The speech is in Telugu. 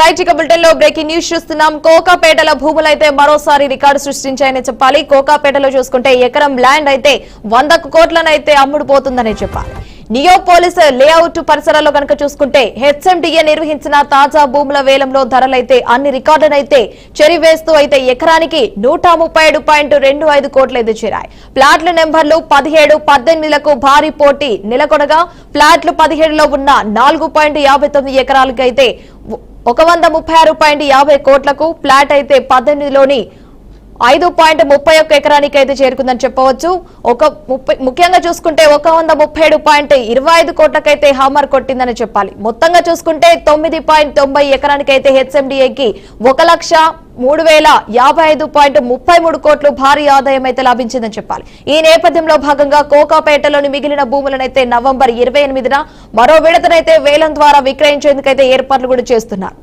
రైట్ ఇక బులెటిన్ లో బ్రేకింగ్ న్యూస్ చూస్తున్నాం. కోకాపేటల భూములైతే మరోసారి రికార్డు సృష్టించాయని చెప్పాలి. కోకాపేటలో చూసుకుంటే ఎకరం ల్యాండ్ అయితే 100 కోట్లనైతే అమ్ముడుపోతుందని చెప్పాలి. నియోపోలిస్ లేఅవుట్ పరిసరాల్లో కనుక చూసుకుంటే హెచ్ఎండిఏ నిర్వహించిన తాజా భూముల వేలంలో ధరలైతే అన్ని రికార్డునైతే చెరివేస్తూ అయితే ఎకరానికి 137.25 కోట్లయితే చేరాయి. ప్లాట్ల నెంబర్లు 17, 18లకు భారీ పోటీ నెలకొనగా ప్లాట్లు 17లో ఉన్న 4.59 ఎకరాలకు అయితే 136.50 కోట్లకు, ఫ్లాట్ అయితే 18లోని 5.31 ఎకరానికి అయితే చేరుకుందని చెప్పవచ్చు. ముఖ్యంగా చూసుకుంటే 137.25 కోట్లకైతే హామర్ కొట్టిందని చెప్పాలి. మొత్తంగా చూసుకుంటే 9.90 ఎకరానికి అయితే హెచ్ఎండిఏకి 1,03,055.33 కోట్లు భారీ ఆదాయం అయితే లభించిందని చెప్పాలి. ఈ నేపథ్యంలో భాగంగా కోకాపేటలోని మిగిలిన భూములనైతే నవంబర్ 28న మరో విడతనైతే వేలం ద్వారా విక్రయించేందుకైతే ఏర్పాట్లు కూడా చేస్తున్నారు.